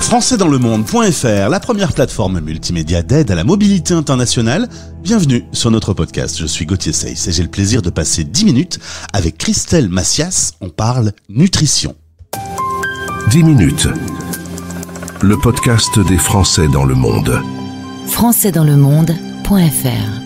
Françaisdanslemonde.fr, la première plateforme multimédia d'aide à la mobilité internationale. Bienvenue sur notre podcast. Je suis Gauthier Seyss et j'ai le plaisir de passer 10 minutes avec Christelle Macias. On parle nutrition. 10 minutes. Le podcast des Français dans le monde. Françaisdanslemonde.fr.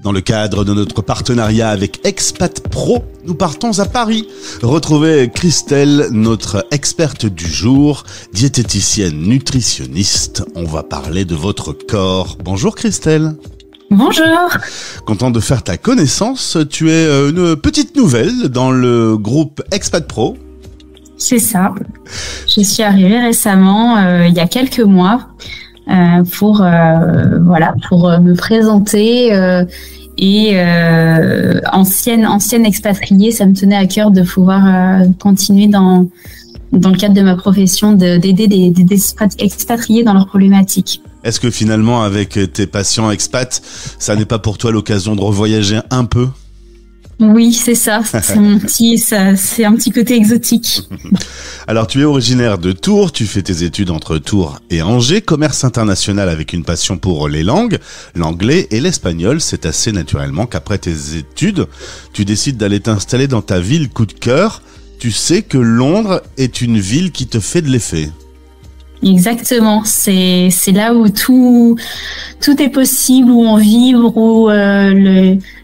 Dans le cadre de notre partenariat avec Expat Pro, nous partons à Paris. Retrouvez Christelle, notre experte du jour, diététicienne nutritionniste. On va parler de votre corps. Bonjour Christelle. Bonjour. Content de faire ta connaissance. Tu es une petite nouvelle dans le groupe Expat Pro. C'est ça. Je suis arrivée récemment, il y a quelques mois, pour me présenter. Ancienne expatriée, ça me tenait à cœur de pouvoir continuer dans le cadre de ma profession d'aider des expatriés dans leurs problématiques. Est-ce que finalement, avec tes patients expats, ça n'est pas pour toi l'occasion de revoyager un peu ? Oui, c'est ça. C'est un petit côté exotique. Alors, tu es originaire de Tours, tu fais tes études entre Tours et Angers, commerce international avec une passion pour les langues, l'anglais et l'espagnol. C'est assez naturellement qu'après tes études, tu décides d'aller t'installer dans ta ville coup de cœur. Tu sais que Londres est une ville qui te fait de l'effet. Exactement, c'est là où tout est possible, où on vibre, où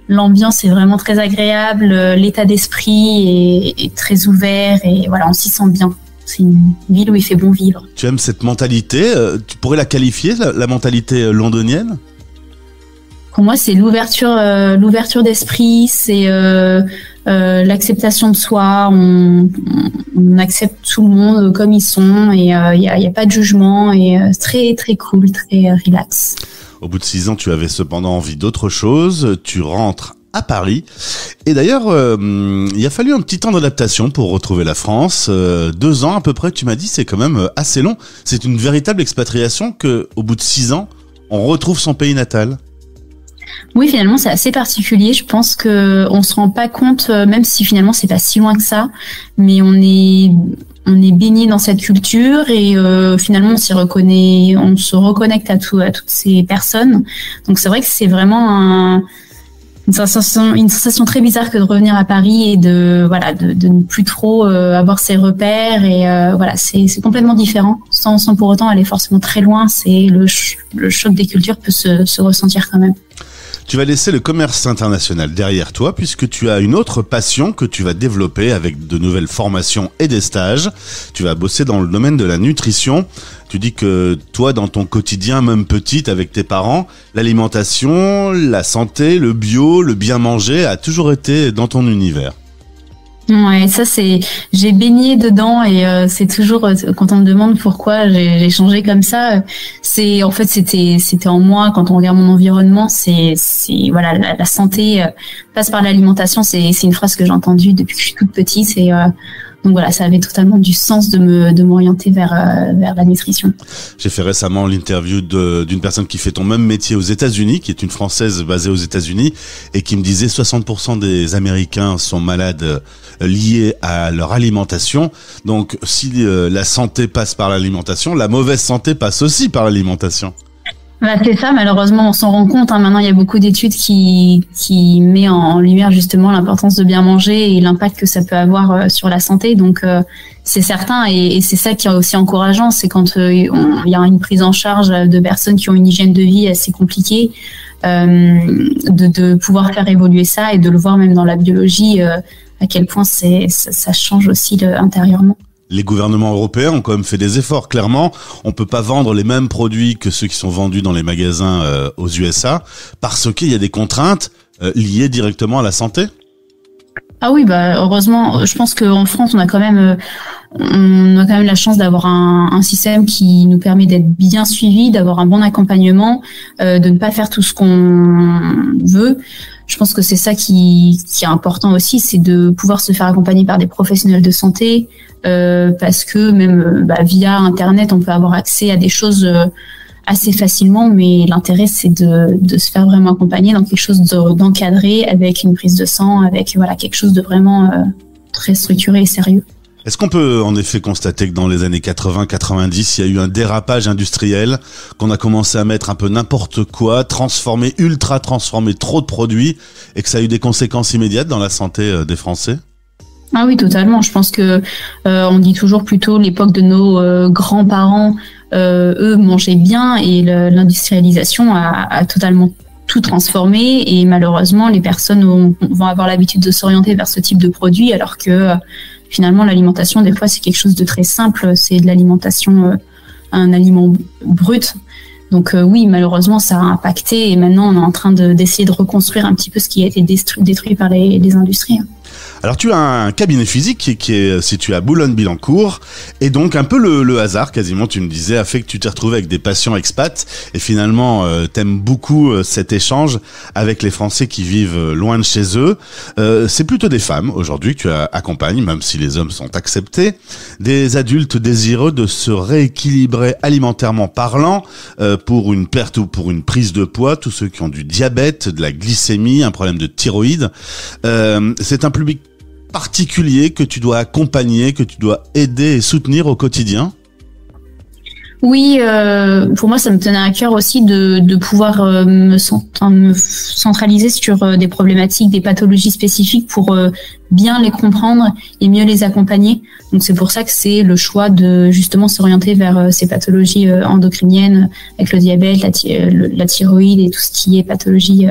l'ambiance est vraiment très agréable, l'état d'esprit est très ouvert et voilà, on s'y sent bien. C'est une ville où il fait bon vivre. Tu aimes cette mentalité, tu pourrais la qualifier, la mentalité londonienne ? Pour moi, c'est l'ouverture d'esprit, c'est l'acceptation de soi. On accepte tout le monde comme ils sont et il y a pas de jugement et très très cool, très relax. Au bout de 6 ans, tu avais cependant envie d'autre chose. Tu rentres à Paris. Et d'ailleurs, il a fallu un petit temps d'adaptation pour retrouver la France. 2 ans à peu près, tu m'as dit, c'est quand même assez long. C'est une véritable expatriation que, au bout de 6 ans, on retrouve son pays natal. Oui, finalement, c'est assez particulier. Je pense que on se rend pas compte, même si finalement c'est pas si loin que ça, mais on est baigné dans cette culture et finalement on s'y reconnaît, on se reconnecte à toutes ces personnes. Donc c'est vrai que c'est vraiment une sensation très bizarre que de revenir à Paris et de ne plus trop avoir ses repères et c'est complètement différent sans pour autant aller forcément très loin. C'est le choc des cultures peut se ressentir quand même. Tu vas laisser le commerce international derrière toi puisque tu as une autre passion que tu vas développer avec de nouvelles formations et des stages. Tu vas bosser dans le domaine de la nutrition. Tu dis que toi, dans ton quotidien, même petite, avec tes parents, l'alimentation, la santé, le bio, le bien manger a toujours été dans ton univers. Ouais, ça j'ai baigné dedans et c'est toujours quand on me demande pourquoi j'ai changé comme ça, c'était en moi. Quand on regarde mon environnement, la santé passe par l'alimentation. C'est une phrase que j'ai entendue depuis que je suis toute petite et donc voilà, ça avait totalement du sens de m'orienter vers la nutrition. J'ai fait récemment l'interview d'une personne qui fait ton même métier aux États-Unis, qui est une Française basée aux États-Unis, et qui me disait 60% des Américains sont malades liés à leur alimentation. Donc si la santé passe par l'alimentation, la mauvaise santé passe aussi par l'alimentation. C'est ça, malheureusement, on s'en rend compte. Maintenant, il y a beaucoup d'études qui met en lumière justement l'importance de bien manger et l'impact que ça peut avoir sur la santé. Donc, c'est certain et c'est ça qui est aussi encourageant. C'est quand il y a une prise en charge de personnes qui ont une hygiène de vie assez compliquée, de pouvoir faire évoluer ça et de le voir même dans la biologie, à quel point ça change aussi intérieurement. Les gouvernements européens ont quand même fait des efforts. Clairement, on peut pas vendre les mêmes produits que ceux qui sont vendus dans les magasins aux USA parce qu'il y a des contraintes liées directement à la santé. Ah oui, heureusement, je pense qu'en France, on a quand même la chance d'avoir un système qui nous permet d'être bien suivis, d'avoir un bon accompagnement, de ne pas faire tout ce qu'on veut. Je pense que c'est ça qui est important aussi, c'est de pouvoir se faire accompagner par des professionnels de santé, parce que même via Internet, on peut avoir accès à des choses assez facilement, mais l'intérêt c'est de se faire vraiment accompagner dans quelque chose d'encadré avec une prise de sang, avec quelque chose de vraiment très structuré et sérieux. Est-ce qu'on peut en effet constater que dans les années 80-90, il y a eu un dérapage industriel, qu'on a commencé à mettre un peu n'importe quoi, ultra transformer trop de produits, et que ça a eu des conséquences immédiates dans la santé des Français ? Ah oui, totalement. Je pense que on dit toujours plutôt l'époque de nos grands-parents, eux mangeaient bien et l'industrialisation a totalement tout transformé, et malheureusement les personnes vont avoir l'habitude de s'orienter vers ce type de produit, alors que finalement l'alimentation des fois c'est quelque chose de très simple, c'est de l'alimentation, un aliment brut. Donc oui, malheureusement ça a impacté, et maintenant on est en train d'essayer de reconstruire un petit peu ce qui a été détruit par les industries. Alors tu as un cabinet physique qui est situé à Boulogne-Billancourt, et donc un peu le hasard quasiment, tu me disais, a fait que tu t'es retrouvé avec des patients expats, et finalement t'aimes beaucoup cet échange avec les Français qui vivent loin de chez eux. C'est plutôt des femmes aujourd'hui que tu accompagnes, même si les hommes sont acceptés, des adultes désireux de se rééquilibrer alimentairement parlant, pour une perte ou pour une prise de poids, tous ceux qui ont du diabète, de la glycémie, un problème de thyroïde. C'est un public particulier que tu dois accompagner, que tu dois aider et soutenir au quotidien? Oui, pour moi, ça me tenait à cœur aussi de pouvoir me centraliser sur des problématiques, des pathologies spécifiques pour bien les comprendre et mieux les accompagner. Donc c'est pour ça que c'est le choix de justement s'orienter vers ces pathologies endocriniennes, avec le diabète, la thyroïde et tout ce qui est pathologie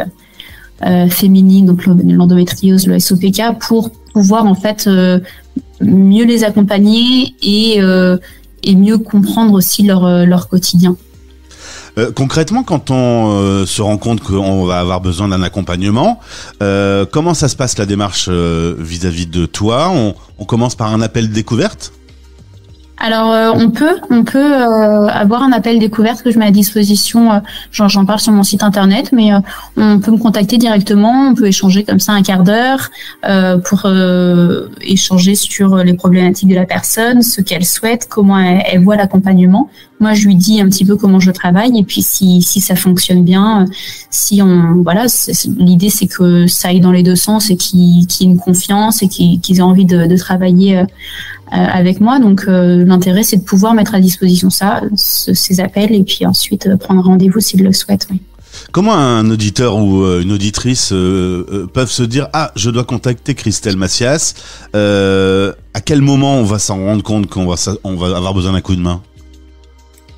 féminine, donc l'endométriose, le SOPK, pour pouvoir en fait mieux les accompagner et mieux comprendre aussi leur quotidien. Concrètement, quand on se rend compte qu'on va avoir besoin d'un accompagnement, comment ça se passe la démarche vis-à-vis de toi? On commence par un appel découverte? Alors on peut avoir un appel découverte que je mets à disposition. J'en parle sur mon site internet, mais on peut me contacter directement. On peut échanger comme ça un quart d'heure pour échanger sur les problématiques de la personne, ce qu'elle souhaite, comment elle voit l'accompagnement. Moi, je lui dis un petit peu comment je travaille, et puis si ça fonctionne bien, l'idée c'est que ça aille dans les deux sens et qu'il y ait une confiance et qu'ils aient envie de travailler avec moi. Donc l'intérêt c'est de pouvoir mettre à disposition ces appels, et puis ensuite prendre rendez-vous s'ils le souhaitent. Oui. Comment un auditeur ou une auditrice peuvent se dire « Ah, je dois contacter Christelle Massias ». À quel moment on va s'en rendre compte qu'on va avoir besoin d'un coup de main?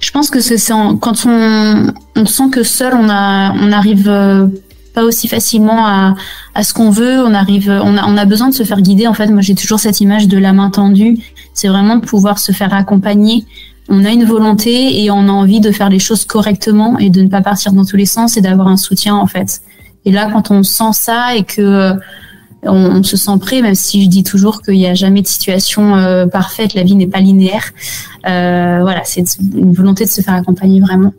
Je pense que c'est quand on sent que seul on arrive pas aussi facilement à ce qu'on veut. On a besoin de se faire guider. En fait, moi j'ai toujours cette image de la main tendue. C'est vraiment de pouvoir se faire accompagner. On a une volonté et on a envie de faire les choses correctement et de ne pas partir dans tous les sens et d'avoir un soutien en fait. Et là, quand on sent ça et que on se sent prêt, même si je dis toujours qu'il n'y a jamais de situation parfaite, la vie n'est pas linéaire. C'est une volonté de se faire accompagner vraiment.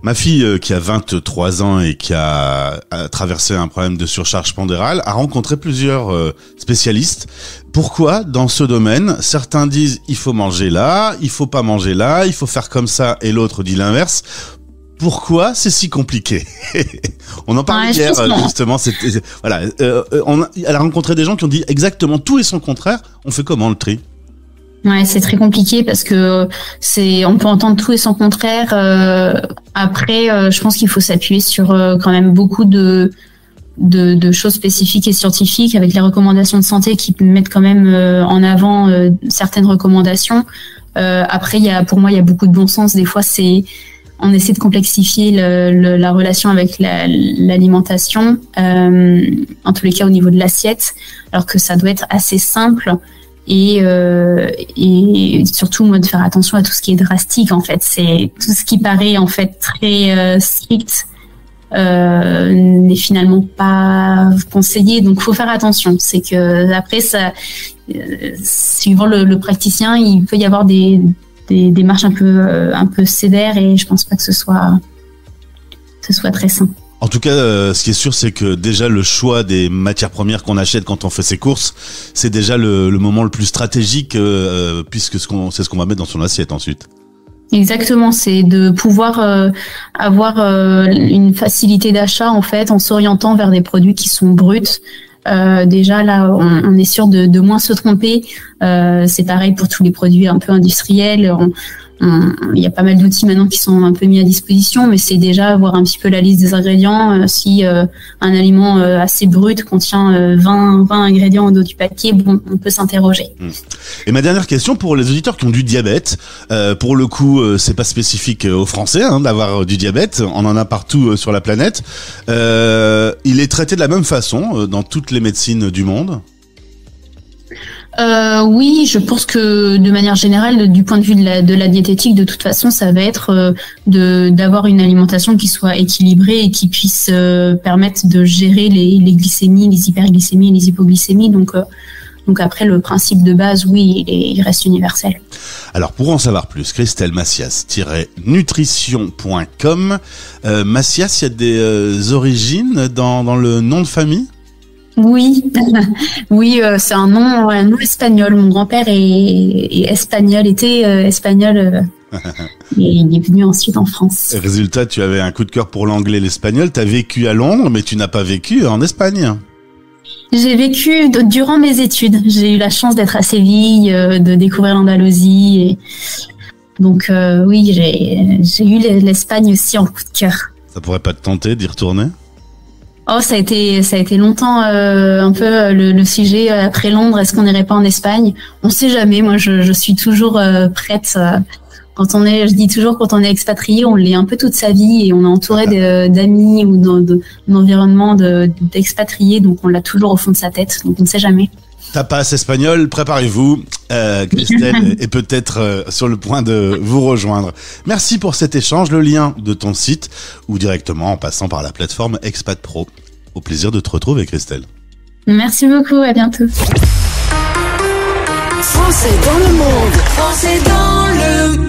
Ma fille, qui a 23 ans et qui a traversé un problème de surcharge pondérale, a rencontré plusieurs spécialistes. Pourquoi, dans ce domaine, certains disent il faut manger là, il faut pas manger là, il faut faire comme ça, et l'autre dit l'inverse? Pourquoi c'est si compliqué? On en parlait hier, justement. Elle a rencontré des gens qui ont dit exactement tout et son contraire. On fait comment le tri? Ouais, c'est très compliqué parce que on peut entendre tout et son contraire. Après, je pense qu'il faut s'appuyer sur quand même beaucoup de choses spécifiques et scientifiques, avec les recommandations de santé qui mettent quand même en avant certaines recommandations. Après, pour moi, il y a beaucoup de bon sens. Des fois, on essaie de complexifier la relation avec l'alimentation, en tous les cas au niveau de l'assiette, alors que ça doit être assez simple. Et surtout moi de faire attention à tout ce qui est drastique en fait. C'est tout ce qui paraît en fait très strict n'est finalement pas conseillé, donc faut faire attention. C'est que après ça, suivant le praticien, il peut y avoir des démarches un peu sévères, et je pense pas que ce soit très sain. En tout cas, ce qui est sûr, c'est que déjà le choix des matières premières qu'on achète quand on fait ses courses, c'est déjà le moment le plus stratégique, puisque c'est ce qu'on va mettre dans son assiette ensuite. Exactement, c'est de pouvoir avoir une facilité d'achat en fait, en s'orientant vers des produits qui sont bruts, Déjà là, on est sûr de moins se tromper. C'est pareil pour tous les produits un peu industriels. Il y a pas mal d'outils maintenant qui sont un peu mis à disposition, mais c'est déjà voir un petit peu la liste des ingrédients. Si un aliment assez brut contient 20 ingrédients en dos du paquet, bon, on peut s'interroger. Et ma dernière question pour les auditeurs qui ont du diabète, pour le coup, c'est pas spécifique aux Français d'avoir du diabète, on en a partout sur la planète. Il est traité de la même façon dans toutes les médecines du monde? Oui, je pense que de manière générale, du point de vue de la diététique, de toute façon, ça va être d'avoir une alimentation qui soit équilibrée et qui puisse permettre de gérer les glycémies, les hyperglycémies et les hypoglycémies. Donc après, le principe de base, oui, il reste universel. Alors pour en savoir plus, Christelle Macias-nutrition.com. Macias, il y a des origines dans le nom de famille? Oui, oui, c'est un nom espagnol. Mon grand-père est espagnol, était espagnol, et il est venu ensuite en France. Résultat, tu avais un coup de cœur pour l'anglais et l'espagnol. Tu as vécu à Londres, mais tu n'as pas vécu en Espagne. J'ai vécu durant mes études. J'ai eu la chance d'être à Séville, de découvrir l'Andalousie. Et... Donc oui, j'ai eu l'Espagne aussi en coup de cœur. Ça pourrait pas te tenter d'y retourner? Oh, ça a été longtemps un peu le sujet après Londres. Est-ce qu'on n'irait pas en Espagne? On sait jamais. Moi, je suis toujours prête. Quand je dis toujours, quand on est expatrié, on l'est un peu toute sa vie et on est entouré d'amis ou d'environnement d'expatriés, donc on l'a toujours au fond de sa tête. Donc on ne sait jamais. Tapas espagnol, préparez-vous. Christelle est peut-être sur le point de vous rejoindre. Merci pour cet échange. Le lien de ton site ou directement en passant par la plateforme Expat Pro. Au plaisir de te retrouver, Christelle. Merci beaucoup, à bientôt. Français dans le monde, Français dans le monde.